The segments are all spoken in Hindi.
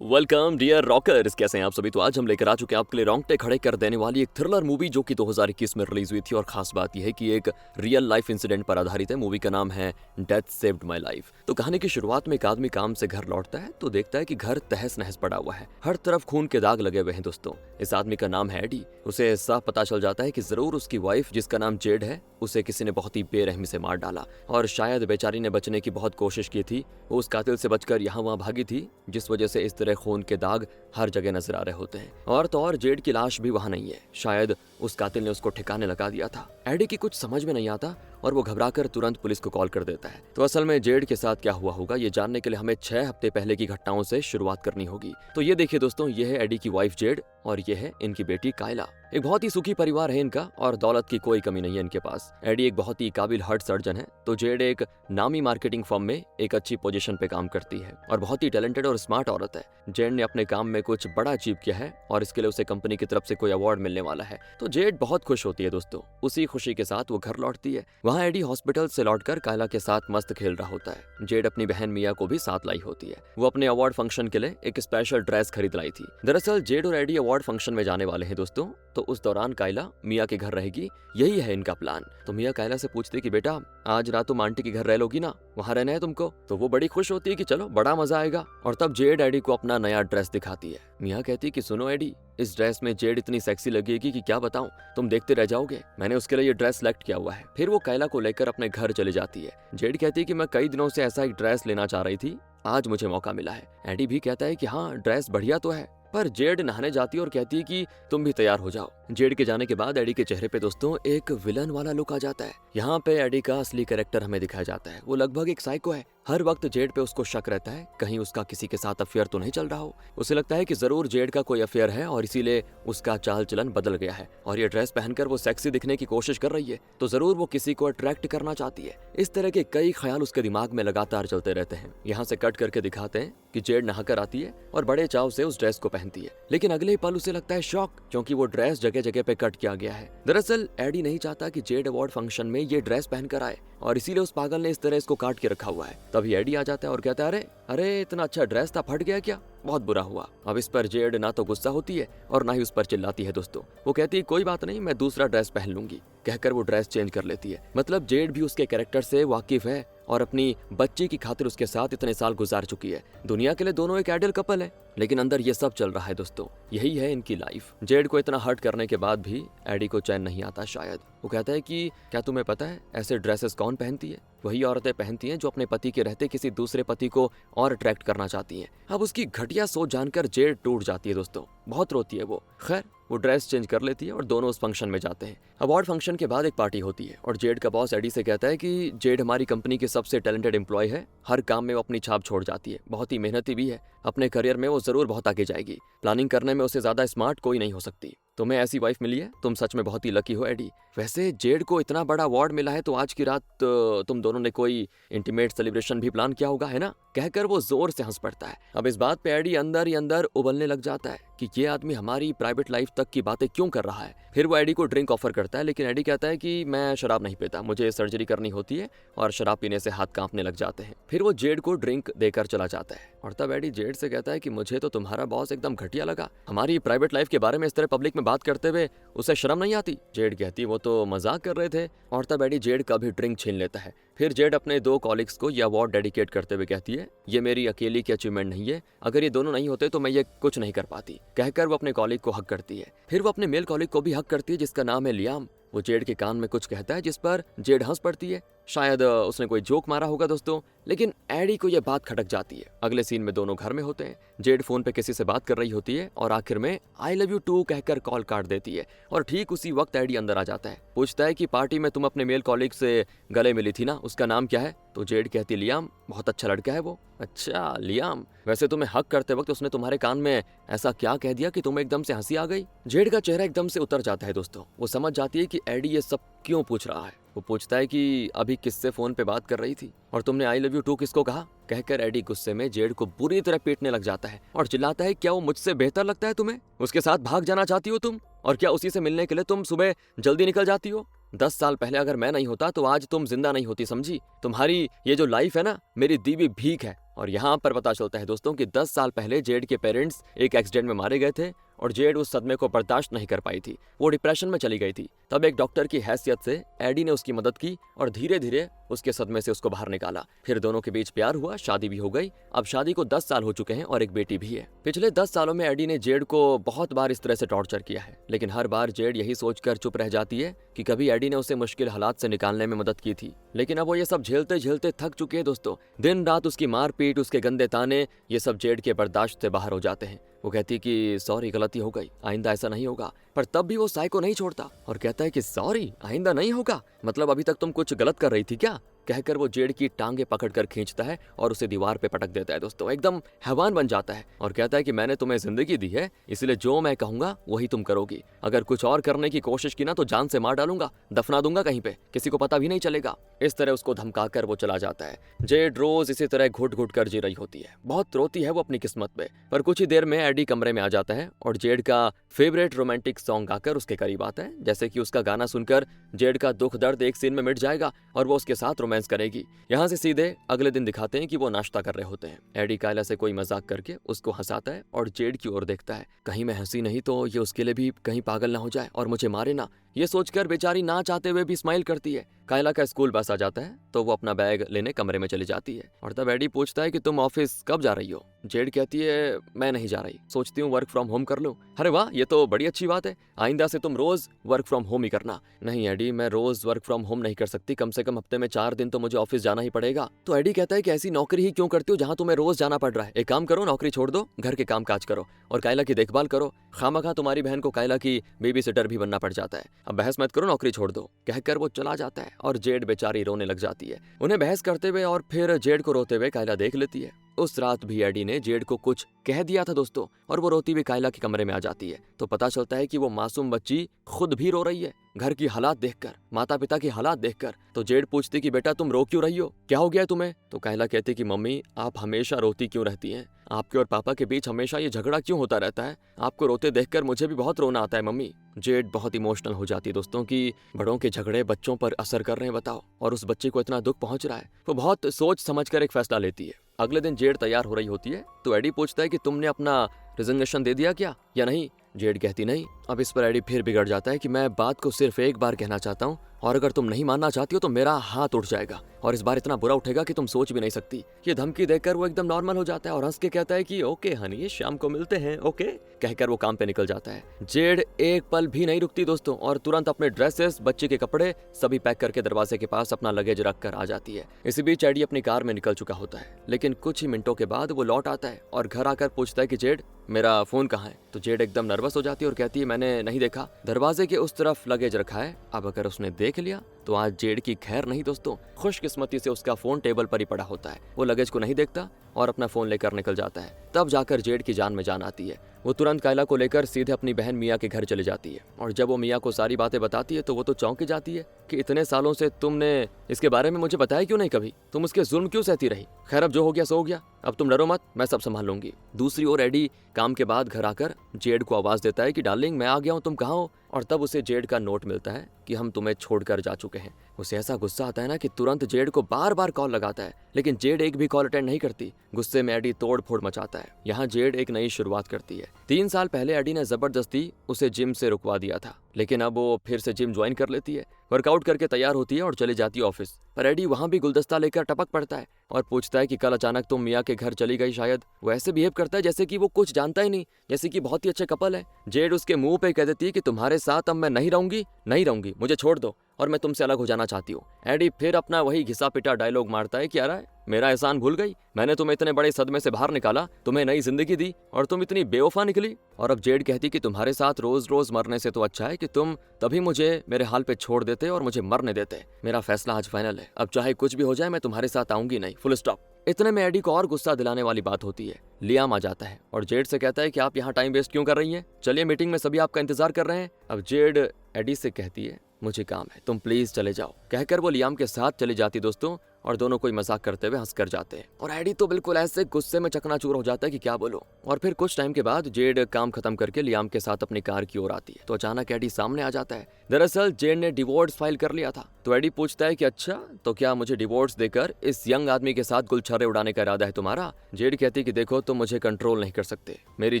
वेलकम डियर रॉकर्स, कैसे हैं आप सभी। तो आज हम लेकर आ चुके हैं आपके लिए रोंगटे खड़े कर देने वाली एक थ्रिलर मूवी जो कि 2021 में रिलीज हुई थी। और खास बात यह है कि एक रियल लाइफ इंसिडेंट पर आधारित है। मूवी का नाम है डेथ सेव्ड माय लाइफ। तो कहानी की शुरुआत में एक आदमी काम से घर लौटता है तो देखता है कि घर तहस नहस पड़ा हुआ है, हर तरफ खून के दाग लगे हुए हैं। दोस्तों, इस आदमी का नाम है एडी। उसे साफ पता चल जाता है कि जरूर उसकी वाइफ, जिसका नाम जेड है, उसे किसी ने बहुत ही बेरहमी से मार डाला। और शायद बेचारी ने बचने की बहुत कोशिश की थी, वो उस कातिल से बचकर यहाँ वहाँ भागी थी, जिस वजह से इस तरह खून के दाग हर जगह नजर आ रहे होते हैं। और तो और जेड की लाश भी वहां नहीं है, शायद उस कातिल ने उसको ठिकाने लगा दिया था। एडी की कुछ समझ में नहीं आता और वो घबराकर तुरंत पुलिस को कॉल कर देता है। तो असल में जेड के साथ क्या हुआ होगा, ये जानने के लिए हमें 6 हफ्ते पहले की घटनाओं से शुरुआत करनी होगी। तो ये देखिए दोस्तों, ये है एडी की वाइफ जेड और ये है इनकी बेटी कायला। एक बहुत ही सुखी परिवार है इनका और दौलत की कोई कमी नहीं है इनके पास। एडी एक बहुत ही काबिल हार्ट सर्जन है, तो जेड एक नामी मार्केटिंग फर्म में एक अच्छी पोजीशन पे काम करती है और बहुत ही टैलेंटेड और स्मार्ट औरत है। जेड ने अपने काम में कुछ बड़ा अचीव किया है और इसके लिए उसे कंपनी की तरफ से कोई अवार्ड मिलने वाला है। तो जेड बहुत खुश होती है दोस्तों। उसी खुशी के साथ वो घर लौटती है। वहाँ एडी हॉस्पिटल से लौटकर कायला के साथ मस्त खेल रहा होता है। जेड अपनी बहन मिया को भी साथ लाई होती है। वो अपने अवार्ड फंक्शन के लिए एक स्पेशल ड्रेस खरीद लाई थी। दरअसल जेड और एडी अवार्ड फंक्शन में जाने वाले हैं दोस्तों। तो उस दौरान कायला मिया के घर रहेगी, यही है इनका प्लान। तो मिया कायला से पूछती कि बेटा, आज रात तुम आंटी के घर रह लोगी ना, वहाँ रहना है तुमको। तो वो बड़ी खुश होती है कि चलो बड़ा मजा आएगा। और तब जेड एडी को अपना नया ड्रेस दिखाती है। मिया कहती है कि सुनो एडी, इस ड्रेस में जेड इतनी सेक्सी लगेगी कि क्या बताऊं, तुम देखते रह जाओगे। मैंने उसके लिए ये ड्रेस सेलेक्ट किया हुआ है। फिर वो कायला को लेकर अपने घर चली जाती है। जेड कहती है कि मैं कई दिनों से ऐसा एक ड्रेस लेना चाह रही थी, आज मुझे मौका मिला है। एडी भी कहता है कि हाँ, ड्रेस बढ़िया तो है। पर जेड नहाने जाती है और कहती है कि तुम भी तैयार हो जाओ। जेड के जाने के बाद एडी के चेहरे पे दोस्तों एक विलन वाला लुक आ जाता है। यहाँ पे एडी का असली कैरेक्टर हमें दिखाया जाता है। वो लगभग एक साइको है। हर वक्त जेड पे उसको शक रहता है, कहीं उसका किसी के साथ अफेयर तो नहीं चल रहा हो। उसे लगता है कि जरूर जेड का कोई अफेयर है और इसीलिए उसका चाल चलन बदल गया है। और ये ड्रेस पहनकर वो सेक्सी दिखने की कोशिश कर रही है, तो जरूर वो किसी को अट्रैक्ट करना चाहती है। इस तरह के कई ख्याल उसके दिमाग में लगातार चलते रहते हैं। यहाँ से कट करके दिखाते हैं कि जेड नहाकर आती है और बड़े चाव से उस ड्रेस को पहनती है। लेकिन अगले ही पल उसे लगता है शॉक, क्योंकि वो ड्रेस जगह जगह पे कट किया गया है। दरअसल एडी नहीं चाहता कि जेड अवार्ड फंक्शन में ये ड्रेस पहनकर आए और इसीलिए उस पागल ने इस तरह इसको काट के रखा हुआ है। तभी एडी आ जाता है और कहता है, अरे अरे, इतना अच्छा ड्रेस था, फट गया क्या, बहुत बुरा हुआ। अब इस पर जेड ना तो गुस्सा होती है और ना ही उस पर चिल्लाती है दोस्तों। वो कहती है कोई बात नहीं, मैं दूसरा ड्रेस पहन लूंगी, कहकर वो ड्रेस चेंज कर लेती है। मतलब जेड भी उसके कैरेक्टर से वाकिफ है और अपनी बच्ची की खातिर उसके साथ इतने साल गुजार चुकी है। दुनिया के लिए दोनों एक आइडियल कपल है, लेकिन अंदर ये सब चल रहा है दोस्तों। यही है इनकी लाइफ। जेड को इतना हर्ट करने के बाद भी एडी को चैन नहीं आता शायद। वो कहता है कि क्या तुम्हें पता है ऐसे ड्रेसेस कौन पहनती है? वही औरतें पहनती हैं जो अपने पति के रहते किसी दूसरे पति को और अट्रैक्ट करना चाहती हैं। अब उसकी घटिया सोच जानकर जेड टूट जाती है दोस्तों, बहुत रोती है वो। खैर, वो ड्रेस चेंज कर लेती है और दोनों उस फंक्शन में जाते हैं। अवार्ड फंक्शन के बाद एक पार्टी होती है और जेड का बॉस एडी से कहता है कि जेड हमारी कंपनी की सबसे टैलेंटेड एम्प्लॉय है, हर काम में वो अपनी छाप छोड़ जाती है, बहुत ही मेहनती भी है, अपने करियर में वो जरूर बहुत आगे जाएगी, प्लानिंग करने में उसे ज्यादा स्मार्ट कोई नहीं हो सकती। तुम्हें ऐसी वाइफ मिली है, तुम सच में बहुत ही लकी हो एडी। वैसे जेड को इतना बड़ा अवार्ड मिला है तो आज की रात तुम दोनों ने कोई इंटीमेट सेलिब्रेशन भी प्लान किया होगा, है ना, कहकर वो जोर से हंस पड़ता है। अब इस बात पे एडी अंदर ही अंदर उबलने लग जाता है कि ये आदमी हमारी प्राइवेट लाइफ तक की बातें क्यों कर रहा है। फिर वो एडी को ड्रिंक ऑफर करता है, लेकिन एडी कहता है कि मैं शराब नहीं पीता, मुझे सर्जरी करनी होती है और शराब पीने से हाथ कांपने लग जाते हैं। फिर वो जेड को ड्रिंक देकर चला जाता है और तब एडी जेड से कहता है कि मुझे तो तुम्हारा बॉस एकदम घटिया लगा, हमारी प्राइवेट लाइफ के बारे में इस तरह पब्लिक में बात करते हुए उसे शर्म नहीं आती। जेड कहती वो तो मजाक कर रहे थे और तब एडी जेड का भी ड्रिंक छीन लेता है। फिर जेड अपने 2 कॉलिग्स को यह अवार्ड डेडिकेट करते हुए कहती है, ये मेरी अकेली की अचीवमेंट नहीं है, अगर ये दोनों नहीं होते तो मैं ये कुछ नहीं कर पाती, कहकर वो अपने कॉलिग को हक करती है। फिर वो अपने मेल कॉलिग को भी हक करती है जिसका नाम है लियाम। वो जेड के कान में कुछ कहता है जिस पर जेड हंस पड़ती है। शायद उसने कोई जोक मारा होगा दोस्तों, लेकिन एडी को यह बात खटक जाती है। अगले सीन में दोनों घर में होते हैं। जेड फोन पे किसी से बात कर रही होती है और आखिर में आई लव यू टू कहकर कॉल काट देती है और ठीक उसी वक्त एडी अंदर आ जाता है। पूछता है कि पार्टी में तुम अपने मेल कॉलिग से गले मिली थी ना, उसका नाम क्या है? तो जेड कहती लियाम, बहुत अच्छा लड़का है वो। अच्छा लियाम, वैसे तुम्हें हक करते वक्त उसने तुम्हारे कान में ऐसा क्या कह दिया कि तुम्हें एकदम से हंसी आ गई? जेड का चेहरा एकदम से उतर जाता है दोस्तों। वो समझ जाती है कि एडी ये सब क्यों पूछ रहा है। वो पूछता है कि अभी किससे फोन पे बात कर रही थी और तुमने आई लव यू टू किसको कहा, कहकर एडी गुस्से में जेड को बुरी तरह पीटने लग जाता है और चिल्लाता है, क्या वो मुझसे बेहतर लगता है तुम्हें? उसके साथ भाग जाना चाहती हो तुम? और क्या उसी से मिलने के लिए तुम सुबह जल्दी निकल जाती हो? 10 साल पहले अगर मैं नहीं होता तो आज तुम जिंदा नहीं होती, समझी? तुम्हारी ये जो लाइफ है ना, मेरी दी हुई भीख है और यहाँ पर पता चलता है दोस्तों कि 10 साल पहले जेड के पेरेंट्स एक एक्सीडेंट में मारे गए थे और जेड उस सदमे को बर्दाश्त नहीं कर पाई थी। वो डिप्रेशन में चली गई थी। तब एक डॉक्टर की हैसियत से एडी ने उसकी मदद की और धीरे धीरे उसके सदमे से उसको बाहर निकाला। फिर दोनों के बीच प्यार हुआ, शादी भी हो गई। अब शादी को 10 साल हो चुके हैं और एक बेटी भी है। पिछले 10 सालों में एडी ने जेड को बहुत बार इस तरह से टॉर्चर किया है, लेकिन हर बार जेड यही सोचकर चुप रह जाती है कि कभी एडी ने उसे मुश्किल हालात से निकालने में मदद की थी। लेकिन अब वो ये सब झेलते झेलते थक चुके हैं दोस्तों। दिन रात उसकी मारपीट, उसके गंदे ताने, ये सब जेड के बर्दाश्त से बाहर हो जाते हैं। वो कहती है कि सॉरी, गलती हो गई, आइंदा ऐसा नहीं होगा। पर तब भी वो साई को नहीं छोड़ता और कहता है कि सॉरी, आइंदा नहीं होगा, मतलब अभी तक तुम कुछ गलत कर रही थी क्या? कहकर वो जेड की टांगे पकड़कर खींचता है और उसे दीवार पे पटक देता है दोस्तों। एकदम हैवान बन जाता है और कहता है कि मैंने तुम्हें जिंदगी दी है, इसलिए जो मैं कहूंगा वही तुम करोगी। अगर कुछ और करने की कोशिश की ना तो जान से मार डालूंगा, दफना दूंगा कहीं पे, किसी को पता भी नहीं चलेगा। इस तरह उसको धमकाकर वो चला जाता है। जेड रोज इसी तरह घुट घुट कर जी रही होती है। बहुत रोती है वो अपनी किस्मत पे। पर कुछ ही देर में एडी कमरे में आ जाता है और जेड का फेवरेट रोमांटिक सॉन्ग गाकर उसके करीब आता है, जैसे कि उसका गाना सुनकर जेड का दुख दर्द एक सीन में मिट जाएगा और वो उसके साथ रोमांस करेगी। यहाँ से सीधे अगले दिन दिखाते हैं कि वो नाश्ता कर रहे होते हैं। एडी कायला से कोई मजाक करके उसको हंसाता है और जेड की ओर देखता है, कहीं मैं हंसी नहीं तो ये उसके लिए भी कहीं पागल ना हो जाए और मुझे मारे ना। ये सोचकर बेचारी ना चाहते हुए भी स्माइल करती है। कायला का स्कूल बस आ जाता है तो वो अपना बैग लेने कमरे में चली जाती है और तब एडी पूछता है कि तुम ऑफिस कब जा रही हो? जेड कहती है मैं नहीं जा रही, सोचती हूँ वर्क फ्रॉम होम कर लूं। अरे वाह, ये तो बड़ी अच्छी बात है, आइंदा से तुम रोज वर्क फ्रॉम होम ही करना। नहीं एडी, मैं रोज वर्क फ्रॉम होम नहीं कर सकती, कम से कम हफ्ते में 4 दिन तो मुझे ऑफिस जाना ही पड़ेगा। तो एडी कहता है कि ऐसी नौकरी ही क्यों करती हो जहाँ तुम्हें रोज जाना पड़ रहा है? एक काम करो, नौकरी छोड़ दो, घर के काम काज करो और कायला की देखभाल करो। खामखा तुम्हारी बहन को कायला की बेबी सिटर भी बनना पड़ जाता है। अब बहस मत करो, नौकरी छोड़ दो। कहकर वो चला जाता है और जेड बेचारी रोने लग जाती है। उन्हें बहस करते हुए और फिर जेड को रोते हुए कायला देख लेती है। उस रात भी एडी ने जेड को कुछ कह दिया था दोस्तों और वो रोती हुई कायला के कमरे में आ जाती है तो पता चलता है कि वो मासूम बच्ची खुद भी रो रही है घर की हालात देखकर, माता पिता की हालात देखकर। तो जेड पूछती कि बेटा तुम रो क्यों रही हो, क्या हो गया तुम्हें? तो कायला कहती कि मम्मी आप हमेशा रोती क्यों रहती हैं? आपके और पापा के बीच हमेशा ये झगड़ा क्यों होता रहता है? आपको रोते देखकर मुझे भी बहुत रोना आता है मम्मी। जेड बहुत इमोशनल हो जाती है दोस्तों कि बड़ों के झगड़े बच्चों पर असर कर रहे हैं बताओ, और उस बच्चे को इतना दुख पहुंच रहा है। वो बहुत सोच समझकर एक फैसला लेती है। अगले दिन जेड तैयार हो रही होती है तो एडी पूछता है कि तुमने अपना रिजिग्नेशन दे दिया क्या या नहीं? जेड कहती नहीं। अब इस पर एडी फिर बिगड़ जाता है कि मैं बात को सिर्फ एक बार कहना चाहता हूँ और अगर तुम नहीं मानना चाहती हो तो मेरा हाथ उठ जाएगा और इस बार इतना बुरा उठेगा कि तुम सोच भी नहीं सकती। ये धमकी देकर वो एकदम नॉर्मल हो जाता है और हंस के कहता है कि ओके हनी, शाम को मिलते हैं, ओके कहकर वो काम पे निकल जाता है। जेड एक पल भी नहीं रुकती दोस्तों और तुरंत अपने ड्रेसेस, बच्चे के कपड़े सभी पैक करके दरवाजे के पास अपना लगेज रख कर आ जाती है। इसी बीच एडी अपनी कार में निकल चुका होता है, लेकिन कुछ ही मिनटों के बाद वो लौट आता है और घर आकर पूछता है कि जेड मेरा फोन कहाँ है? तो जेड एकदम नर्वस हो जाती है और कहती है मैंने नहीं देखा, दरवाजे के उस तरफ लगेज रखा है। अब अगर उसने देख लिया तो आज जेड की खैर नहीं दोस्तों। खुशकिस्मती से उसका फोन टेबल पर ही पड़ा होता है। वो लगेज को नहीं देखता और अपना फोन लेकर निकल जाता है। तब जाकर जेड की जान में जान आती है। वो तुरंत कायला को लेकर सीधे अपनी बहन मिया के घर चली जाती है और जब वो मिया को सारी बातें बताती है तो वो तो चौंक जाती है कि इतने सालों से तुमने इसके बारे में मुझे बताया क्यों नहीं कभी? तुम उसके जुल्म क्यों सहती रही? खैर अब जो हो गया सो हो गया, अब तुम डरो मत, मैं सब संभाल लूंगी। दूसरी ओर एडी काम के बाद घर आकर जेड को आवाज देता है कि डार्लिंग मैं आ गया हूँ, तुम कहाँ हो? और तब उसे जेड का नोट मिलता है कि हम तुम्हें छोड़कर जा चुके हैं। उसे ऐसा गुस्सा आता है ना कि तुरंत जेड को बार बार कॉल लगाता है, लेकिन जेड एक भी कॉल अटेंड नहीं करती। गुस्से में एडी तोड़ फोड़ मचाता है। यहाँ जेड एक नई शुरुआत करती है। 3 साल पहले एडी ने जबरदस्ती उसे जिम से रुकवा दिया था, लेकिन अब वो फिर से जिम ज्वाइन कर लेती है, वर्कआउट करके तैयार होती है और चली जाती है ऑफिस। पर एडी वहाँ भी गुलदस्ता लेकर टपक पड़ता है और पूछता है कि कल अचानक तुम मिया के घर चली गई शायद। वो ऐसे बिहेव करता है जैसे कि वो कुछ जानता ही नहीं, जैसे कि बहुत ही अच्छे कपल है। जेड उसके मुंह पे कह देती है कि तुम्हारे साथ अब मैं नहीं रहूंगी, मुझे छोड़ दो और मैं तुमसे अलग हो जाना चाहती हूँ। एडी फिर अपना वही घिसा पिटा डायलॉग मारता है कि यार मेरा एहसान भूल गई, मैंने तुम्हें इतने बड़े सदमे से बाहर निकाला, तुम्हें नई जिंदगी दी और तुम इतनी बेवफा निकली। और अब जेड कहती कि तुम्हारे साथ रोज रोज मरने से तो अच्छा है कि तुम तभी मुझे मेरे हाल पे छोड़ देते और मुझे मरने देते। मेरा फैसला आज फाइनल है, अब चाहे कुछ भी हो जाए मैं तुम्हारे साथ आऊंगी नहीं, फुल स्टॉप। इतने में एडी को और गुस्सा दिलाने वाली बात होती है। लियाम आ जाता है और जेड से कहता है कि आप यहाँ टाइम वेस्ट क्यों कर रही हैं? चलिए मीटिंग में सभी आपका इंतजार कर रहे हैं। अब जेड एडी से कहती है मुझे काम है, तुम प्लीज चले जाओ। कहकर वो लियाम के साथ चली जाती दोस्तों और दोनों कोई मजाक करते हुए हंस कर जाते हैं और एडी तो बिल्कुल ऐसे गुस्से में चकनाचूर हो जाता है कि क्या बोलो। और फिर कुछ टाइम के बाद जेड काम खत्म करके लियाम के साथ अपनी कार की ओर आती है तो अचानक एडी सामने आ जाता है। दरअसल जेड ने डिवोर्स फाइल कर लिया था। तो एडी पूछता है कि अच्छा, तो क्या मुझे डिवोर्स देकर इस यंग आदमी के साथ गुलछर्रे उड़ाने का इरादा है तुम्हारा? जेड कहती है कि देखो, तुम मुझे कंट्रोल नहीं कर सकते, मेरी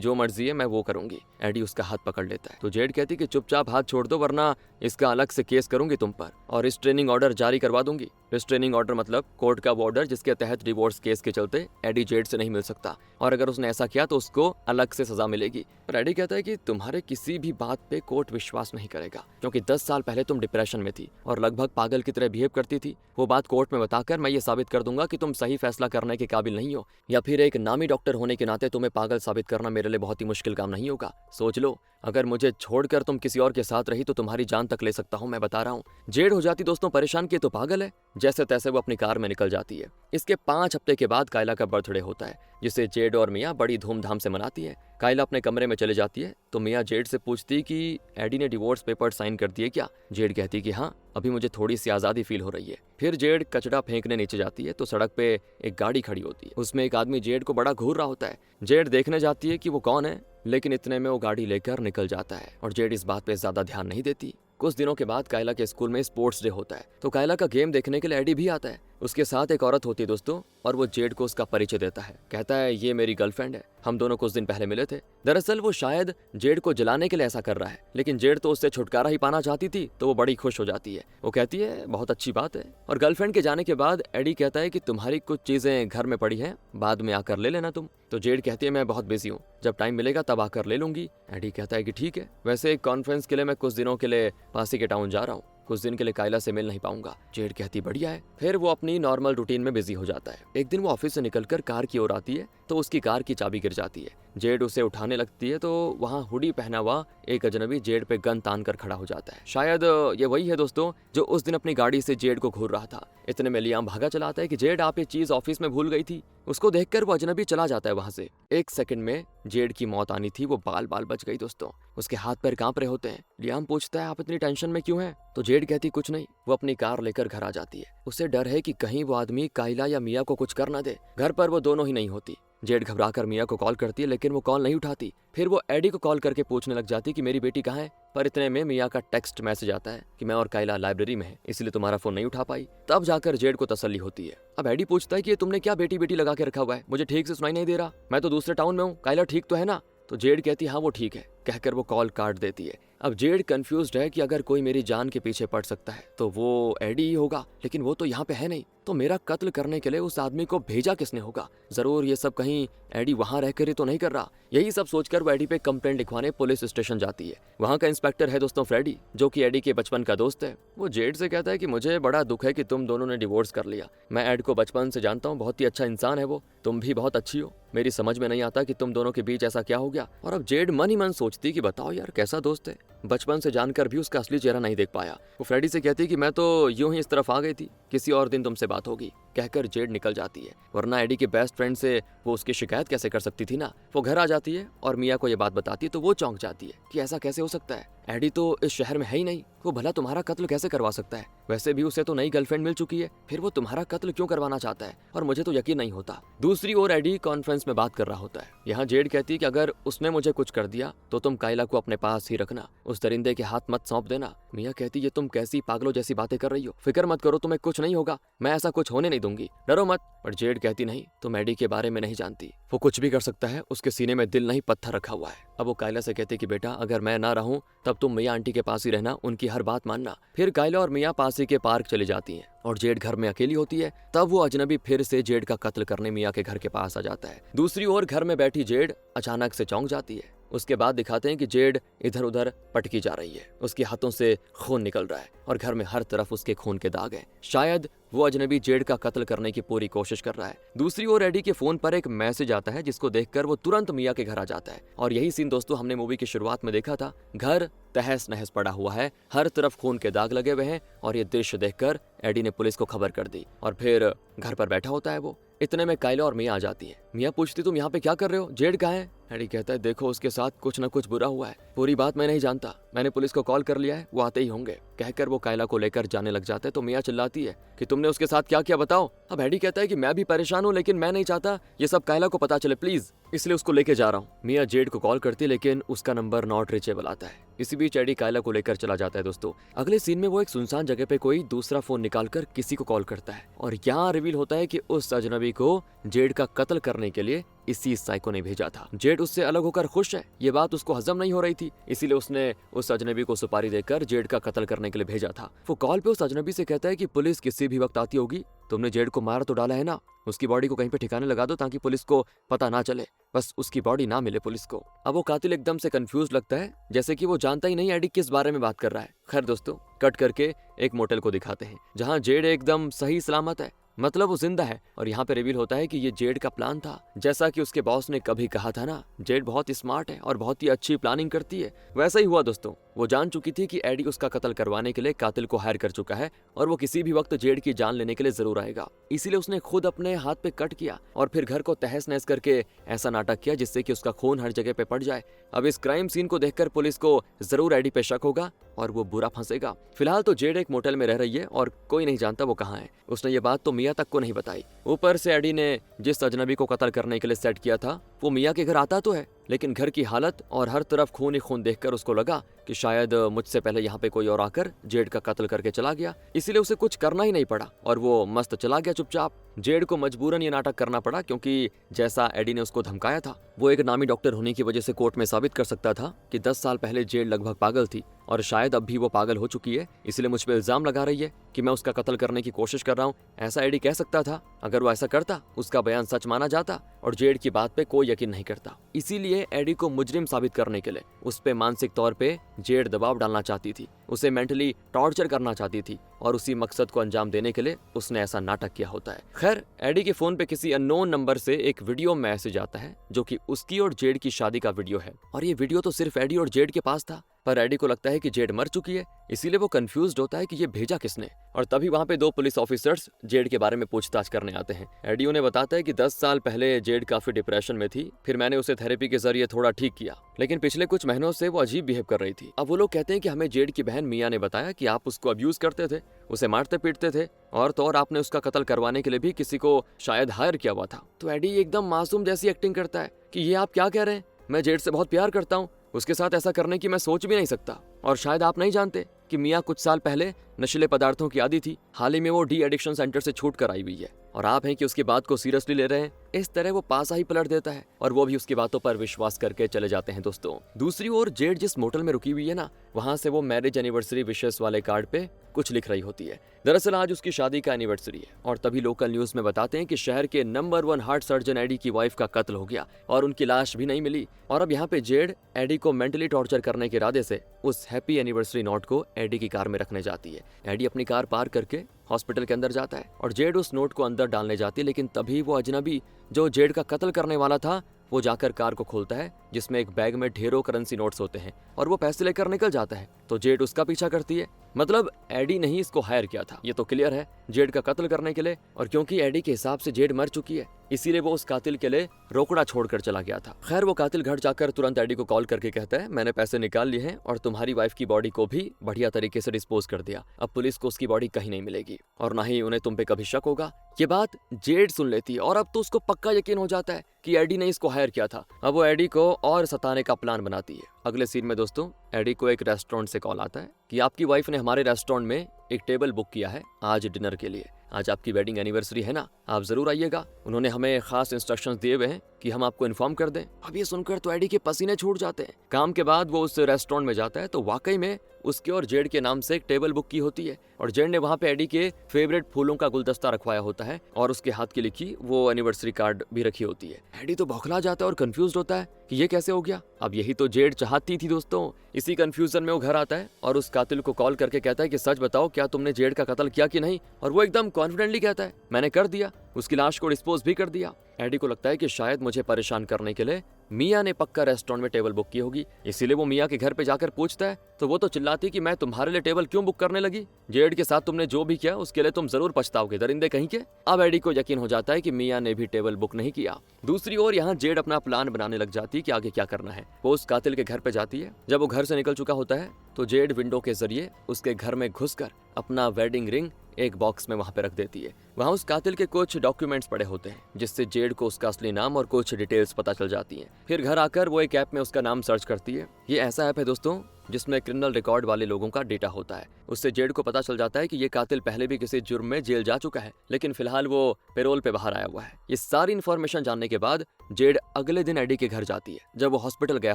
जो मर्जी है मैं वो करूंगी। एडी उसका हाथ पकड़ लेता है तो जेड कहती है कि चुपचाप हाथ छोड़ दो, वरना इसका अलग से केस करूंगी तुम पर और रिस्ट्रेनिंग ऑर्डर जारी करवा दूंगी। रिस्ट्रेनिंग ऑर्डर मतलब कोर्ट का वो ऑर्डर जिसके तहत डिवोर्स केस के चलते एडी जेड से नहीं मिल सकता, और अगर उसने ऐसा किया तो उसको अलग से सजा मिलेगी। पर एडी कहता है कि तुम्हारे किसी भी बात पे कोर्ट विश्वास नहीं करेगा, क्योंकि 10 साल पहले तुम डिप्रेशन में थी और लगभग पागल की तरह बिहेव करती थी। वो बात कोर्ट में बताकर मैं ये साबित कर दूंगा कि तुम सही फैसला करने के काबिल नहीं हो, या फिर एक नामी डॉक्टर होने के नाते तुम्हें पागल साबित करना मेरे लिए बहुत ही मुश्किल काम नहीं होगा। सोच लो, अगर मुझे छोड़कर तुम किसी और के साथ रही तो तुम्हारी जान तक ले सकता हूँ, मैं बता रहा हूँ। जेड हो जाती दोस्तों परेशान कि तो पागल है। जैसे तैसे वो अपनी कार में निकल जाती है। इसके 5 हफ्ते के बाद कायला का बर्थडे होता है, जिसे जेड और मिया बड़ी धूमधाम से मनाती है। कायला अपने कमरे में चले जाती है तो मिया जेड से पूछती कि एडी ने डिवोर्स पेपर साइन कर दिए क्या? जेड कहती कि हाँ, अभी मुझे थोड़ी सी आज़ादी फील हो रही है। फिर जेड कचरा फेंकने नीचे जाती है तो सड़क पे एक गाड़ी खड़ी होती है। उसमें एक आदमी जेड को बड़ा घूर रहा होता है। जेड देखने जाती है कि वो कौन है, लेकिन इतने में वो गाड़ी लेकर निकल जाता है और जेड इस बात पे ज्यादा ध्यान नहीं देती। कुछ दिनों के बाद कायला के स्कूल में स्पोर्ट्स डे होता है तो कायला का गेम देखने के लिए एडी भी आता है। उसके साथ एक औरत होती है दोस्तों, और वो जेड को उसका परिचय देता है। कहता है ये मेरी गर्लफ्रेंड है, हम दोनों कुछ दिन पहले मिले थे। दरअसल वो शायद जेड को जलाने के लिए ऐसा कर रहा है, लेकिन जेड तो उससे छुटकारा ही पाना चाहती थी तो वो बड़ी खुश हो जाती है। वो कहती है बहुत अच्छी बात है। और गर्लफ्रेंड के जाने के बाद एडी कहता है कि तुम्हारी कुछ चीजें घर में पड़ी हैं, बाद में आकर ले लेना तुम। तो जेड कहती है मैं बहुत बिजी हूँ, जब टाइम मिलेगा तब आकर ले लूंगी। एडी कहता है कि ठीक है, वैसे एक कॉन्फ्रेंस के लिए मैं कुछ दिनों के लिए पासी के टाउन जा रहा हूँ, कुछ दिन के लिए कायला से मिल नहीं पाऊंगा। जेड कहती बढ़िया है। फिर वो अपनी नॉर्मल रूटीन में बिजी हो जाता है। एक दिन वो ऑफिस से निकलकर कार की ओर आती है तो उसकी कार की चाबी गिर जाती है। जेड उसे उठाने लगती है तो वहाँ हुडी पहना हुआ एक अजनबी जेड पे गन तान कर खड़ा हो जाता है। शायद ये वही है दोस्तों जो उस दिन अपनी गाड़ी से जेड को घूर रहा था। इतने में लियाम भागा चला आता है कि जेड आप ये चीज ऑफिस में भूल गई थी। उसको देखकर वो अजनबी चला जाता है वहां से। एक सेकंड में जेड की मौत आनी थी, वो बाल बाल बच गई दोस्तों। उसके हाथ पैर कांप रहे होते हैं। लियाम पूछता है आप इतनी टेंशन में क्यों हैं? तो जेड कहती कुछ नहीं। वो अपनी कार लेकर घर आ जाती है। उसे डर है कि कहीं वो आदमी कायला या मिया को कुछ कर ना दे। घर पर वो दोनों ही नहीं होती। जेड घबराकर मिया को कॉल करती है लेकिन वो कॉल नहीं उठाती। फिर वो एडी को कॉल करके पूछने लग जाती कि मेरी बेटी कहाँ है। पर इतने में मिया का टेक्स्ट मैसेज आता है कि मैं और कायला लाइब्रेरी में है, इसलिए तुम्हारा फोन नहीं उठा पाई। तब जाकर जेड को तसल्ली होती है। अब एडी पूछता है कि तुमने क्या बेटी बेटी लगा के रखा हुआ है, मुझे ठीक से सुनाई नहीं दे रहा, मैं तो दूसरे टाउन में हूँ, कायला ठीक तो है ना? तो जेड कहती हाँ वो ठीक है, कहकर वो कॉल काट देती है। अब जेड कंफ्यूज्ड है कि अगर कोई मेरी जान के पीछे पड़ सकता है तो वो एडी ही होगा, लेकिन वो तो यहाँ पे है नहीं, तो मेरा कत्ल करने के लिए उस आदमी को भेजा किसने होगा? जरूर ये सब कहीं एडी वहां रहकर ही तो नहीं कर रहा। यही सब सोचकर वो एडी पे कंप्लेंट लिखवाने पुलिस स्टेशन जाती है। वहां का इंस्पेक्टर है दोस्तों फ्रेडी, जो कि एडी के बचपन का दोस्त है। वो जेड से कहता है कि मुझे बड़ा दुख है कि तुम दोनों ने डिवोर्स कर लिया। मैं एड को बचपन से जानता हूँ, बहुत ही अच्छा इंसान है वो, तुम भी बहुत अच्छी हो। मेरी समझ में नहीं आता कि तुम दोनों के बीच ऐसा क्या हो गया। और अब जेड मन ही मन सोचती कि बताओ यार कैसा दोस्त है, बचपन से जानकर भी उसका असली चेहरा नहीं देख पाया। वो फ्रेडी से कहती कि मैं तो यूं ही इस तरफ आ गई थी, किसी और दिन तुमसे बात होगी, कहकर जेड निकल जाती है। वरना एडी के बेस्ट फ्रेंड से वो उसकी शिकायत कैसे कर सकती थी ना। वो घर आ जाती है और मिया को ये बात बताती है तो वो चौंक जाती है कि ऐसा कैसे हो सकता है, एडी तो इस शहर में है ही नहीं, वो भला तुम्हारा कत्ल कैसे करवा सकता है? वैसे भी उसे तो नई गर्लफ्रेंड मिल चुकी है, फिर वो तुम्हारा कत्ल क्यों करवाना चाहता है? और मुझे तो यकीन नहीं होता। दूसरी ओर एडी कॉन्फ्रेंस में बात कर रहा होता है। यहाँ जेड कहती है कि अगर उसने मुझे कुछ कर दिया तो तुम कायला को अपने पास ही रखना, उस दरिंदे के हाथ मत सौंप देना। मिया कहती ये तुम कैसी पागलों जैसी बातें कर रही हो, फिक्र मत करो, तुम्हें कुछ नहीं होगा, मैं ऐसा कुछ होने नहीं दूंगी, डरो मत। पर जेड कहती नहीं, तुम एडी के बारे में नहीं जानती, वो कुछ भी कर सकता है, उसके सीने में दिल नहीं पत्थर रखा हुआ है। अब वो कायला से कहती कि बेटा अगर मैं ना रहूं तब तुम मिया आंटी के पास ही रहना, उनकी हर बात मानना। फिर कायला और मिया पास ही के पार्क चली जाती हैं और जेड घर में अकेली होती है। तब वो अजनबी फिर से जेड का कत्ल करने मिया के घर के पास आ जाता है। दूसरी ओर घर में बैठी जेड अचानक से चौंक जाती है। उसके बाद दिखाते हैं कि जेड इधर उधर पटकी जा रही है, उसके हाथों से खून निकल रहा है और घर में हर तरफ उसके खून के दाग हैं। शायद वो अजनबी जेड का कत्ल करने की पूरी कोशिश कर रहा है। दूसरी ओर एडी के फोन पर एक मैसेज आता है जिसको देखकर वो तुरंत मिया के घर आ जाता है। और यही सीन दोस्तों हमने मूवी की शुरुआत में देखा था। घर तहस नहस पड़ा हुआ है, हर तरफ खून के दाग लगे हुए हैं। और ये दृश्य देखकर एडी ने पुलिस को खबर कर दी और फिर घर पर बैठा होता है वो। इतने में कायला और मिया आ जाती है। मिया पूछती तुम यहाँ पे क्या कर रहे हो, जेड कहाँ है? एडी कहता है देखो उसके साथ कुछ न कुछ बुरा हुआ है, पूरी बात मैं नहीं जानता, मैंने पुलिस को कॉल कर लिया है, वो आते ही होंगे। कहकर वो कायला को लेकर जाने लग जाते हैं तो मिया चिल्लाती है कि तुमने उसके साथ क्या किया बताओ। अब एडी कहता है कि मैं भी परेशान हूँ, लेकिन मैं नहीं चाहता ये सब कायला को पता चले प्लीज, इसलिए उसको लेके जा रहा हूँ। मिया जेड को कॉल करती है लेकिन उसका नंबर नॉट रीचेबल आता है। इसी बीच एडी कायला को लेकर चला जाता है दोस्तों। अगले सीन में वो एक सुनसान जगह पे कोई दूसरा फोन निकालकर किसी को कॉल करता है और यहाँ रिवील होता है कि उस अजनबी को जेड का कत्ल करने के लिए इसी साइको ने भेजा था। जेड उससे अलग होकर खुश है, ये बात उसको हजम नहीं हो रही थी, इसीलिए उसने उस अजनबी को सुपारी देकर जेड का कत्ल करने के लिए भेजा था। वो कॉल पे उस अजनबी से कहता है कि पुलिस किसी भी वक्त आती होगी, तुमने जेड को मार तो डाला है ना, उसकी बॉडी को कहीं पे ठिकाने लगा दो ताकि पुलिस को पता ना चले, बस उसकी बॉडी ना मिले पुलिस को। अब वो कातिल एकदम से कंफ्यूज लगता है, जैसे कि वो जानता ही नहीं एडी किस बारे में बात कर रहा है। खैर दोस्तों, कट करके एक मोटेल को दिखाते हैं जहाँ जेड एकदम सही सलामत है, मतलब वो जिंदा है। और यहाँ पे रिवील होता है कि ये जेड का प्लान था। जैसा कि उसके बॉस ने कभी कहा था ना, जेड बहुत स्मार्ट है और बहुत ही अच्छी प्लानिंग करती है, वैसा ही हुआ दोस्तों। वो जान चुकी थी कि एडी उसका कत्ल करवाने के लिए कातिल को हायर कर चुका है और वो किसी भी वक्त जेड की जान लेने के लिए जरूर आएगा। इसीलिए उसने खुद अपने हाथ पे कट किया और फिर घर को तहस नहस करके ऐसा नाटक किया जिससे कि उसका खून हर जगह पे पड़ जाए। अब इस क्राइम सीन को देखकर पुलिस को जरूर एडी पे शक होगा और वो बुरा फंसेगा। फिलहाल तो जेड एक मोटेल में रह रही है और कोई नहीं जानता वो कहाँ है। उसने ये बात तो मिया तक को नहीं बताई। ऊपर से एडी ने जिस अजनबी को कत्ल करने के लिए सेट किया था वो मिया के घर आता तो है, लेकिन घर की हालत और हर तरफ खून ही खून देखकर उसको लगा कि शायद मुझसे पहले यहाँ पे कोई और आकर जेड का कत्ल करके चला गया, इसीलिए उसे कुछ करना ही नहीं पड़ा और वो मस्त चला गया चुपचाप। जेड को मजबूरन ये नाटक करना पड़ा क्योंकि जैसा एडी ने उसको धमकाया था, वो एक नामी डॉक्टर होने की वजह से कोर्ट में साबित कर सकता था कि 10 साल पहले जेड लगभग पागल थी और शायद अब भी वो पागल हो चुकी है, इसलिए मुझ पे इल्जाम लगा रही है कि मैं उसका कत्ल करने की कोशिश कर रहा हूँ। ऐसा एडी कह सकता था। अगर वो ऐसा करता, उसका बयान सच माना जाता और जेड की बात पे कोई यकीन नहीं करता। इसीलिए एडी को मुजरिम साबित करने के लिए उस पे मानसिक तौर पे जेड दबाव डालना चाहती थी, उसे मेंटली टॉर्चर करना चाहती थी और उसी मकसद को अंजाम देने के लिए उसने ऐसा नाटक किया होता है। खैर, एडी के फोन पे किसी अननोन नंबर से एक वीडियो मैसेज आता है जो कि उसकी और जेड की शादी का वीडियो है और ये वीडियो तो सिर्फ एडी और जेड के पास था, पर एडी को लगता है कि जेड मर चुकी है, इसीलिए वो कंफ्यूज्ड होता है कि ये भेजा किसने। और तभी वहाँ पे 2 पुलिस ऑफिसर्स जेड के बारे में पूछताछ करने आते हैं। एडी उन्हें बताता है कि 10 साल पहले जेड काफी डिप्रेशन में थी, फिर मैंने उसे थेरेपी के जरिए थोड़ा ठीक किया, लेकिन पिछले कुछ महीनों से वो अजीब बिहेव कर रही थी। अब वो लोग कहते हैं कि हमें जेड की बहन मिया ने बताया कि आप उसको अब्यूज करते थे, उसे मारते पीटते थे और तो और आपने उसका कत्ल करवाने के लिए भी किसी को शायद हायर किया हुआ था। तो एडी एकदम मासूम जैसी एक्टिंग करता है कि ये आप क्या कह रहे हैं, मैं जेड से बहुत प्यार करता हूँ, उसके साथ ऐसा करने की मैं सोच भी नहीं सकता। और शायद आप नहीं जानते कि मिया कुछ साल पहले नशीले पदार्थों की आदी थी, हाल ही में वो डी एडिक्शन सेंटर से छूट कर आई हुई है और आप हैं कि उसकी बात को सीरियसली ले रहे हैं। इस तरह वो पासा ही पलट देता है और वो भी उसकी बातों पर विश्वास करके चले जाते हैं दोस्तों। दूसरी ओर जेड जिस मोटल में रुकी हुई है ना, वहां से वो मैरिज एनिवर्सरी विशेस वाले कार्ड पे कुछ लिख रही होती है। दरअसल आज उसकी शादी का एनिवर्सरी है और तभी लोकल न्यूज में बताते हैं कि शहर के नंबर 1 हार्ट सर्जन एडी की वाइफ का कत्ल हो गया और उनकी लाश भी नहीं मिली। और अब यहाँ पे जेड एडी को मेंटली टॉर्चर करने के इरादे से उस हैप्पी एनिवर्सरी नोट को एडी की कार में रखने जाती है। एडी अपनी कार पार करके हॉस्पिटल के अंदर जाता है और जेड उस नोट को अंदर डालने जाती है, लेकिन तभी वो अजनबी जो जेड का कत्ल करने वाला था वो जाकर कार को खोलता है जिसमें एक बैग में ढेरों करेंसी नोट्स होते हैं और वो पैसे लेकर निकल जाता है। तो जेड उसका पीछा करती है, मतलब एडी ने ही इसको हायर किया था, ये तो क्लियर है, जेड का कत्ल करने के लिए। और क्योंकि एडी के हिसाब से जेड मर चुकी है, इसीलिए वो उस कातिल के लिए रोकड़ा छोड़कर चला गया था। खैर, वो कातिल घर जाकर तुरंत एडी को कॉल करके कहता है मैंने पैसे निकाल लिए हैं और तुम्हारी वाइफ की बॉडी को भी बढ़िया तरीके से डिस्पोज कर दिया, अब पुलिस को उसकी बॉडी कहीं नहीं मिलेगी और ना ही उन्हें तुम पे कभी शक होगा। ये बात जेड सुन लेती है और अब तो उसको पक्का यकीन हो जाता है कि एडी ने इसको हायर किया था। अब वो एडी को और सताने का प्लान बनाती है। अगले सीन में दोस्तों एडी को एक रेस्टोरेंट से कॉल आता है कि आपकी वाइफ ने हमारे रेस्टोरेंट में एक टेबल बुक किया है आज डिनर के लिए, आज आपकी वेडिंग एनिवर्सरी है ना, आप जरूर आइएगा। उन्होंने हमें खास इंस्ट्रक्शंस दिए हुए हैं कि हम आपको इन्फॉर्म कर दें। अब ये सुनकर तो एडी के पसीने छूट जाते हैं। काम के बाद वो उस रेस्टोरेंट में जाता है तो वाकई में उसके और जेड के नाम से एक टेबल बुक की होती है और जेड ने वहाँ पे एडी के फेवरेट फूलों का गुलदस्ता रखवाया होता है और उसके हाथ की लिखी वो एनिवर्सरी कार्ड भी रखी होती है। एडी तो बौखला जाता है और कंफ्यूज होता है कि ये कैसे हो गया। अब यही तो जेड चाहती थी दोस्तों। इसी कंफ्यूजन में वो घर आता है और उस कातिल को कॉल करके कहता है कि सच बताओ, क्या तुमने जेड का कत्ल किया कि नहीं। और वो एकदम कॉन्फिडेंटली कहता है मैंने कर दिया, उसकी लाश को डिस्पोज भी कर दिया। एडी को लगता है कि शायद मुझे परेशान करने के लिए मिया ने पक्का रेस्टोरेंट में टेबल बुक की होगी, इसीलिए वो मिया के घर पे जाकर पूछता है तो वो तो चिल्लाती कि मैं तुम्हारे लिए टेबल क्यों बुक करने लगी, जेड के साथ तुमने जो भी किया उसके लिए तुम जरूर पछताओगे दरिंदे कहीं के। अब एडी को यकीन हो जाता है कि मिया ने भी टेबल बुक नहीं किया। दूसरी ओर यहाँ जेड अपना प्लान बनाने लग जाती है कि आगे क्या करना है। वो उस कातिल के घर पे जाती है। जब वो घर से निकल चुका होता है तो जेड विंडो के जरिए उसके घर में घुसकर अपना वेडिंग रिंग एक बॉक्स में वहां पे रख देती है। वहां उस कातिल के कुछ डॉक्यूमेंट्स पड़े होते हैं जिससे जेड को उसका असली नाम और कुछ डिटेल्स पता चल जाती हैं। फिर घर आकर वो एक ऐप में उसका नाम सर्च करती है। ये ऐसा ऐप है दोस्तों जिसमें क्रिमिनल रिकॉर्ड वाले लोगों का डेटा होता है। उससे जेड को पता चल जाता है कि ये कातिल पहले भी किसी जुर्म में जेल जा चुका है, लेकिन फिलहाल वो पेरोल पे बाहर आया हुआ है। ये सारी इन्फॉर्मेशन जानने के बाद जेड अगले दिन एडी के घर जाती है। जब वो हॉस्पिटल गया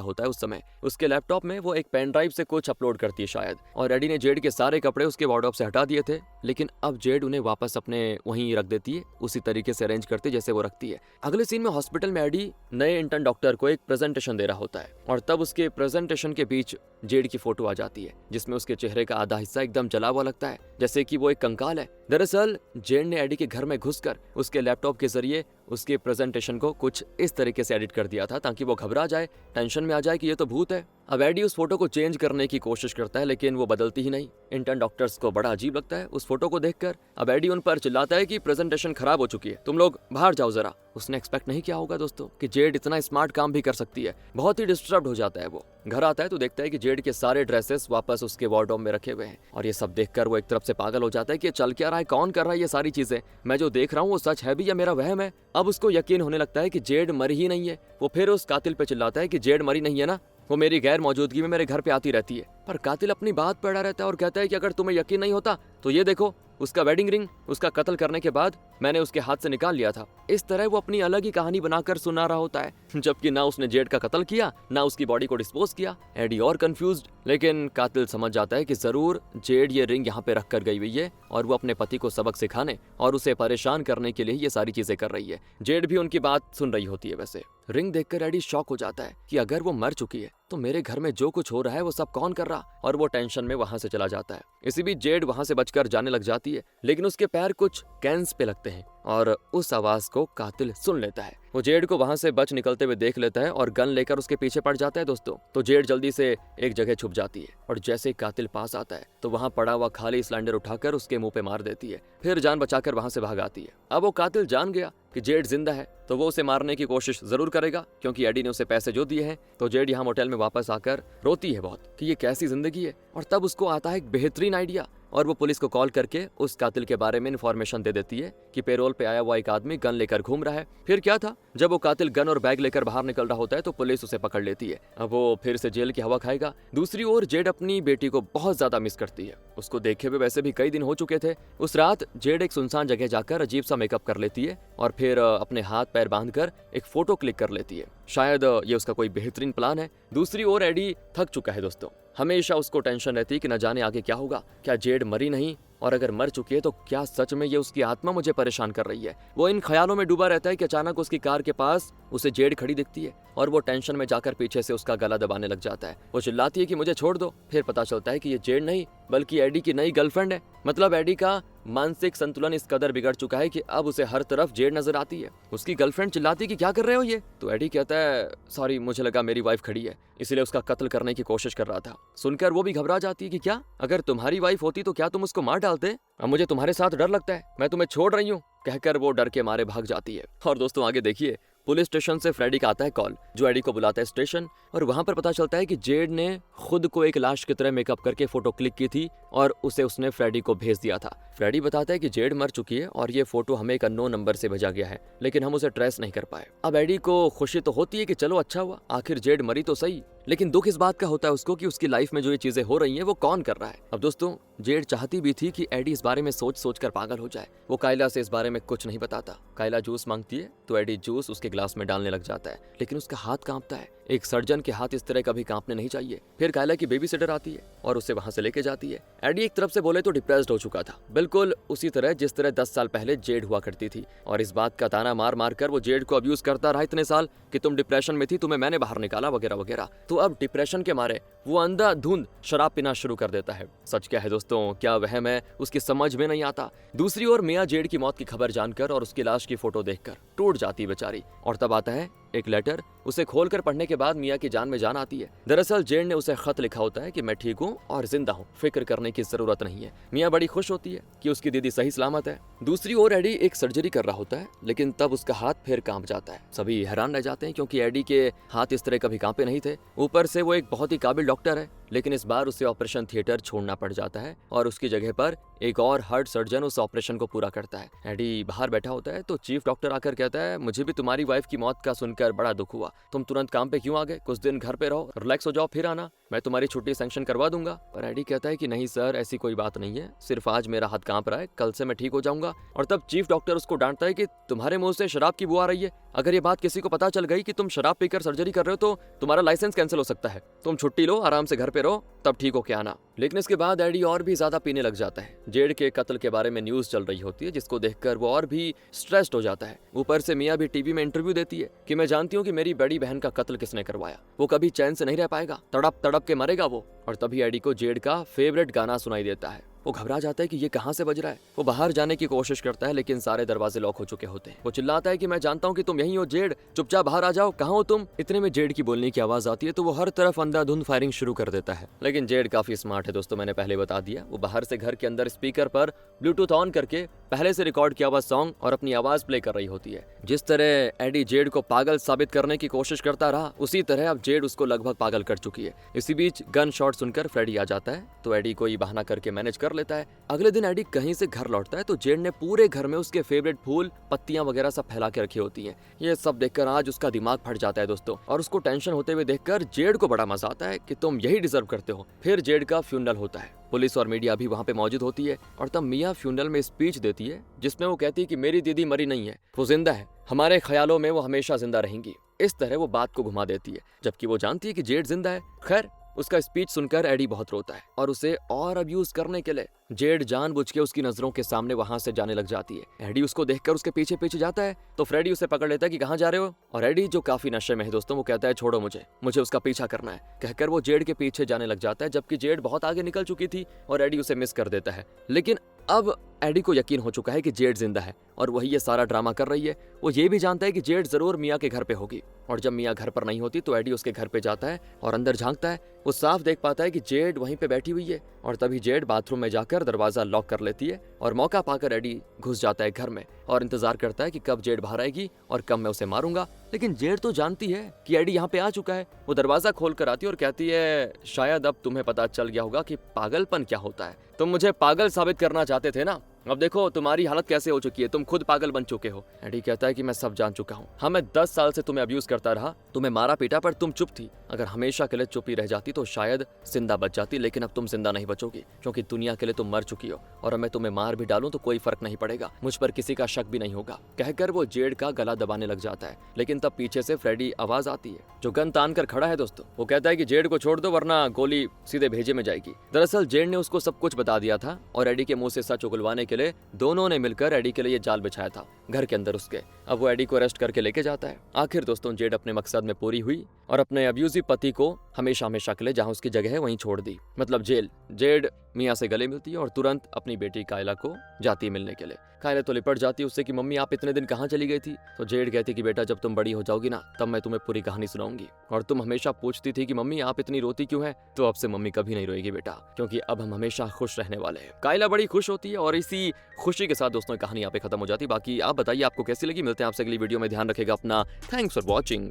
होता है उस समय उसके लैपटॉप में वो एक पेन ड्राइव से कुछ अपलोड करती है शायद, और एडी ने जेड के सारे कपड़े उसके वार्डरोब से हटा दिए थे, लेकिन अब जेड उन्हें वापस अपने वहीं रख देती है, उसी तरीके से अरेंज करती जैसे वो रखती है। अगले सीन में हॉस्पिटल में एडी नए इंटर्न डॉक्टर को एक प्रेजेंटेशन दे रहा होता है और तब उसके प्रेजेंटेशन के बीच जेड की फोटो आ जाती है जिसमें उसके चेहरे का आधा हिस्सा एकदम जला हुआ लगता है जैसे कि वो एक कंकाल है। दरअसल जेड ने एडी के घर में घुसकर उसके लैपटॉप के जरिए उसके प्रेजेंटेशन को कुछ इस तरीके से एडिट कर दिया था ताकि वो घबरा जाए, टेंशन में आ जाए कि ये तो भूत है। अब एडी उस फोटो को चेंज करने की कोशिश करता है लेकिन वो बदलती ही नहीं। इंटर्न डॉक्टर्स को बड़ा अजीब लगता है उस फोटो को देखकर। अब एडी उन पर चिल्लाता है कि प्रेजेंटेशन खराब हो चुकी है, तुम लोग बाहर जाओ जरा। उसने एक्सपेक्ट नहीं किया होगा दोस्तों कि जेड इतना स्मार्ट काम भी कर सकती है। बहुत ही डिस्टर्ब हो जाता है वो। घर आता है तो देखता है कि जेड के सारे ड्रेसेस वापस उसके वार्डरोब में रखे हुए हैं और ये सब देखकर वो एक तरफ से पागल हो जाता है कि चल क्या रहा है, कौन कर रहा है ये सारी चीजें, मैं जो देख रहा हूँ वो सच है भी या मेरा वहम है। अब उसको यकीन होने लगता है कि जेड मरी ही नहीं है। वो फिर उस कातिल पे चिल्लाता है कि जेड मरी नहीं है ना, वो मेरी गैर मौजूदगी में मेरे घर पे आती रहती है। पर कातिल अपनी बात पे अड़ा रहता है और कहता है कि अगर तुम्हें यकीन नहीं होता तो ये देखो, उसका वेडिंग रिंग उसका कत्ल करने के बाद मैंने उसके हाथ से निकाल लिया था। इस तरह वो अपनी अलग ही कहानी बनाकर सुना रहा होता है, जबकि ना उसने जेड का कत्ल किया ना उसकी बॉडी को डिस्पोज किया। एडी और कंफ्यूज्ड, लेकिन कातिल समझ जाता है कि जरूर जेड ये रिंग यहाँ पे रख कर गई हुई है और वो अपने पति को सबक सिखाने और उसे परेशान करने के लिए ये सारी चीजें कर रही है। जेड भी उनकी बात सुन रही होती है। वैसे रिंग देखकर एडी शॉक हो जाता है कि अगर वो मर चुकी है तो मेरे घर में जो कुछ हो रहा है वो सब कौन कर रहा, और वो टेंशन में वहां से चला जाता है। इसी बीच जेड वहां से बचकर जाने लग जाती है, लेकिन उसके पैर कुछ कैंस पे लगते हैं और उस आवाज को कातिल सुन लेता है। वो जेड को वहां से बच निकलते हुए देख लेता है और गन लेकर उसके पीछे पड़ जाता है दोस्तों। तो जेड जल्दी से एक जगह छुप जाती है और जैसे कातिल पास आता है तो वहां पड़ा हुआ खाली सिलेंडर उठाकर उसके मुंह पे मार देती है, फिर जान बचाकर वहां से भाग आती है। अब वो कातिल जान गया कि जेड जिंदा है तो वो उसे मारने की कोशिश जरूर करेगा, क्योंकि एडी ने उसे पैसे जो दिए हैं। तो जेड यहाँ मोटेल में वापस आकर रोती है बहुत कि ये कैसी जिंदगी है, और तब उसको आता है एक बेहतरीन आइडिया और वो पुलिस को कॉल करके उस कातिल के बारे में इन्फॉर्मेशन दे देती है कि पेरोल पे आया हुआ एक आदमी गन लेकर घूम रहा है। फिर क्या था, जब वो कातिल गन और बैग लेकर बाहर निकल रहा होता है तो पुलिस उसे पकड़ लेती है। अब वो फिर से जेल की हवा खाएगा। दूसरी ओर जेड अपनी बेटी को बहुत ज्यादा मिस करती है। उसको देखे हुए वैसे भी कई दिन हो चुके थे। उस रात जेड एक सुनसान जगह जाकर अजीब सा मेकअप कर लेती है और फिर अपने हाथ पैर बांधकर एक फोटो क्लिक कर लेती है। शायद ये उसका कोई बेहतरीन प्लान है। दूसरी ओर एडी थक चुका है दोस्तों। हमेशा उसको टेंशन रहती है कि न जाने आगे क्या होगा, क्या जेड मरी नहीं, और अगर मर चुकी है तो क्या सच में ये उसकी आत्मा मुझे परेशान कर रही है। वो इन ख्यालों में डूबा रहता है कि अचानक उसकी कार के पास उसे जेड खड़ी दिखती है और वो टेंशन में जाकर पीछे से उसका गला दबाने लग जाता है। वो चिल्लाती है कि मुझे छोड़ दो। फिर पता चलता है कि ये जेड नहीं बल्कि एडी की नई गर्लफ्रेंड है। मतलब एडी का मानसिक संतुलन इस कदर बिगड़ चुका है कि अब उसे हर तरफ जेड नजर आती है। उसकी गर्लफ्रेंड चिल्लाती है कि क्या कर रहे हो ये, तो एडी कहता है सॉरी, मुझे लगा मेरी वाइफ खड़ी है इसलिए उसका कत्ल करने की कोशिश कर रहा था। सुनकर वो भी घबरा जाती है कि क्या, अगर तुम्हारी वाइफ होती तो क्या तुम उसको मार डालते, अब मुझे तुम्हारे साथ डर लगता है, मैं तुम्हें छोड़ रही हूँ, कहकर वो डर के मारे भाग जाती है। और दोस्तों आगे देखिए, पुलिस स्टेशन से फ्रेडी का आता है कॉल, जो एडी को बुलाता है स्टेशन, और वहां पर पता चलता है कि जेड ने खुद को एक लाश की तरह मेकअप करके फोटो क्लिक की थी और उसे उसने फ्रेडी को भेज दिया था। फ्रेडी बताता है कि जेड मर चुकी है और ये फोटो हमें एक अननोन नंबर से भेजा गया है, लेकिन हम उसे ट्रेस नहीं कर पाए। अब एडी को खुशी तो होती है कि चलो अच्छा हुआ, आखिर जेड मरी तो सही, लेकिन दुख इस बात का होता है उसको कि उसकी लाइफ में जो ये चीजें हो रही हैं वो कौन कर रहा है। अब दोस्तों जेड चाहती भी थी कि एडी इस बारे में सोच सोच कर पागल हो जाए। वो कायला से इस बारे में कुछ नहीं बताता। कायला जूस मांगती है तो एडी जूस उसके ग्लास में डालने लग जाता है, लेकिन उसका हाथ कांपता है एक सर्जन के हाथ इस तरह कभी कांपने नहीं चाहिए। फिर कायला की बेबी सिटर आती है और उसे वहां से लेके जाती है। एडी एक तरफ से बोले तो डिप्रेस्ड हो चुका था, बिल्कुल उसी तरह जिस तरह 10 साल पहले जेड हुआ करती थी, और इस बात का ताना मार मार कर वो जेड को अब्यूज करता रहा इतने साल कि तुम डिप्रेशन में थी, तुम्हें मैंने बाहर निकाला वगैरह वगैरह। तो अब डिप्रेशन के मारे वो अंधाधुंध शराब पीना शुरू कर देता है। सच क्या है दोस्तों, क्या वहम है, उसकी समझ में नहीं आता। दूसरी ओर मिया जेड की मौत की खबर जानकर और उसकी लाश की फोटो देखकर टूट जाती बेचारी। और तब आता है एक लेटर। उसे खोलकर पढ़ने के बाद मिया की जान में जान आती है। दरअसल जेड ने उसे खत लिखा होता है कि मैं ठीक हूँ और जिंदा हूँ, फिक्र करने की जरूरत नहीं है। मिया बड़ी खुश होती है कि उसकी दीदी सही सलामत है। दूसरी ओर एडी एक सर्जरी कर रहा होता है, लेकिन तब उसका हाथ फिर कांप जाता है। सभी हैरान रह जाते हैं क्योंकि एडी के हाथ इस तरह कभी कांपे नहीं थे। ऊपर से वो एक बहुत ही काबिल डॉक्टर है, लेकिन इस बार उसे ऑपरेशन थिएटर छोड़ना पड़ जाता है और उसकी जगह पर एक और हार्ट सर्जन उस ऑपरेशन को पूरा करता है। एडी बाहर बैठा होता है तो चीफ डॉक्टर आकर कहता है, मुझे भी तुम्हारी वाइफ की मौत का सुनकर बड़ा दुख हुआ, तुम तुरंत काम पे क्यों आ गए? कुछ दिन घर पे रहो, रिलैक्स हो जाओ, फिर आना, मैं तुम्हारी छुट्टी सैंक्शन करवा दूंगा। पर एडी कहता है कि नहीं सर, ऐसी कोई बात नहीं है, सिर्फ आज मेरा हाथ कांप रहा है, कल से मैं ठीक हो जाऊंगा। और तब चीफ डॉक्टर उसको डांटता है कि तुम्हारे मुंह से शराब की बू आ रही है, अगर ये बात किसी को पता चल गई कि तुम शराब पीकर सर्जरी कर रहे हो तो तुम्हारा लाइसेंस कैंसिल हो सकता है, तुम छुट्टी लो, आराम से घर पे रहो, तब ठीक हो के आना। लेकिन इसके बाद एडी और भी ज्यादा पीने लग जाता है। जेड के कत्ल के बारे में न्यूज चल रही होती है, जिसको देखकर वो और भी स्ट्रेस्ड हो जाता है। ऊपर से मिया भी टीवी में इंटरव्यू देती है कि मैं जानती हूँ कि मेरी बड़ी बहन का कत्ल किसने करवाया, वो कभी चैन से नहीं रह पाएगा, तड़प तड़प के मरेगा वो। और तभी एडी को जेड का फेवरेट गाना सुनाई देता है। वो घबरा जाता है कि ये कहाँ से बज रहा है। वो बाहर जाने की कोशिश करता है, लेकिन सारे दरवाजे लॉक हो चुके होते हैं। वो चिल्लाता है कि मैं जानता हूँ कि तुम यहीं हो जेड, चुपचाप बाहर आ जाओ, कहाँ हो तुम? इतने में जेड की बोलने की आवाज आती है तो वो हर तरफ अंधाधुंध फायरिंग शुरू कर देता है। लेकिन जेड काफी स्मार्ट है दोस्तों, मैंने पहले बता दिया। वो बाहर से घर के अंदर स्पीकर पर ब्लूटूथ ऑन करके पहले से रिकॉर्ड किया हुआ सॉन्ग और अपनी आवाज प्ले कर रही होती है। जिस तरह एडी जेड को पागल साबित करने की कोशिश करता रहा, उसी तरह अब जेड उसको लगभग पागल कर चुकी है। इसी बीच गन शॉट सुनकर फ्रेडी आ जाता है तो एडी कोई बहाना करके मैनेज कर लेता है। अगले दिन एडी कहीं से घर लौटता है तो जेड ने पूरे घर में उसके फेवरेट फूल, पत्तियां वगैरह सब फैला के रखी होती हैं। ये सब देखकर आज उसका दिमाग फट जाता है दोस्तों, और उसको टेंशन होते हुए देखकर जेड को बड़ा मजा आता है कि तुम यही डिजर्व करते हो। फिर जेड का फ्यूनरल होता है, पुलिस और मीडिया भी वहाँ पे मौजूद होती है, और तब मिया फ्यूनरल में स्पीच देती है जिसमें वो कहती है कि मेरी दीदी मरी नहीं है, वो जिंदा है, हमारे ख्यालों में वो हमेशा जिंदा रहेंगी। इस तरह वो बात को घुमा देती है, जबकि वो जानती है कि जेड जिंदा है। खैर, उसका स्पीच सुनकर एडी बहुत रोता है और उसे और अब्यूज करने के लिए जेड जानबूझ के उसकी नजरों के सामने वहां से जाने लग जाती है। एडी उसको देखकर उसके पीछे पीछे जाता है तो फ्रेडी उसे पकड़ लेता है कि कहाँ जा रहे हो, और एडी जो काफी नशे में है दोस्तों, वो कहता है छोड़ो मुझे उसका पीछा करना है। कहकर वो जेड के पीछे जाने लग जाता है, जबकि जेड बहुत आगे निकल चुकी थी और एडी उसे मिस कर देता है। लेकिन अब एडी को यकीन हो चुका है कि जेड जिंदा है और वही ये सारा ड्रामा कर रही है। वो ये भी जानता है कि जेड जरूर मिया के घर पे होगी, और जब मिया घर पर नहीं होती तो एडी उसके घर पे जाता है और अंदर झांकता है। वो साफ देख पाता है कि जेड वहीं पे बैठी हुई है, और तभी जेड बाथरूम में जाकर दरवाजा लॉक कर लेती है और मौका पाकर एडी घुस जाता है घर में और इंतजार करता है कि कब जेड बाहर आएगी और कब मैं उसे मारूंगा। लेकिन जेड तो जानती है कि एडी यहाँ पे आ चुका है। वो दरवाजा खोल कर आती है और कहती है, शायद अब तुम्हें पता चल गया होगा कि पागलपन क्या होता है। तुम मुझे पागल साबित करना चाहते थे ना, अब देखो तुम्हारी हालत कैसे हो चुकी है, तुम खुद पागल बन चुके हो। एडी कहता है कि मैं सब जान चुका हूँ। हाँ, मैं 10 साल से तुम्हें अब्यूज करता रहा, तुम्हें मारा पीटा, पर तुम चुप थी। अगर हमेशा के लिए चुप ही रह जाती तो शायद जिंदा बच जाती, लेकिन अब तुम जिंदा नहीं बचोगी क्योंकि दुनिया के लिए तुम मर चुकी हो, और अब मैं तुम्हें मार भी डालूं तो कोई फर्क नहीं पड़ेगा, मुझ पर किसी का शक भी नहीं होगा। कहकर वो जेड का गला दबाने लग जाता है। लेकिन तब पीछे से फ्रेडी आवाज आती है जो गन तान कर खड़ा है दोस्तों। वो कहता है कि जेड को छोड़ दो वरना गोली सीधे भेजे में जाएगी। दरअसल जेड ने उसको सब कुछ बता दिया था और एडी के मुंह से सच उगलवाने के लिए दोनों ने मिलकर एडी के लिए ये जाल बिछाया था घर के अंदर उसके। अब वो एडी को अरेस्ट करके लेके जाता है। आखिर दोस्तों जेड अपने मकसद में पूरी हुई और अपने अब्यूजिव पति को हमेशा हमेशा के लिए जहां उसकी जगह है वहीं छोड़ दी, मतलब जेल। जेड मिया से गले मिलती है और तुरंत अपनी बेटी कायला को जाती है मिलने के लिए। कायला तो लिपट जाती है उससे कि मम्मी आप इतने दिन कहाँ चली गई थी? तो जेड कहती कि बेटा जब तुम बड़ी हो जाओगी ना तब मैं तुम्हें पूरी कहानी सुनाऊंगी, और तुम हमेशा पूछती थी कि मम्मी आप इतनी रोती क्यों है, तो अब से मम्मी कभी नहीं रोएगी बेटा, क्योंकि अब हम हमेशा खुश रहने वाले हैं। कायला बड़ी खुश होती है और इसी खुशी के साथ दोस्तों कहानी यहाँ पे खत्म हो जाती है। बाकी आप बताइए आपको कैसी लगी। मिलते हैं आपसे अगली वीडियो में, ध्यान रखेगा अपना। Thanks for watching.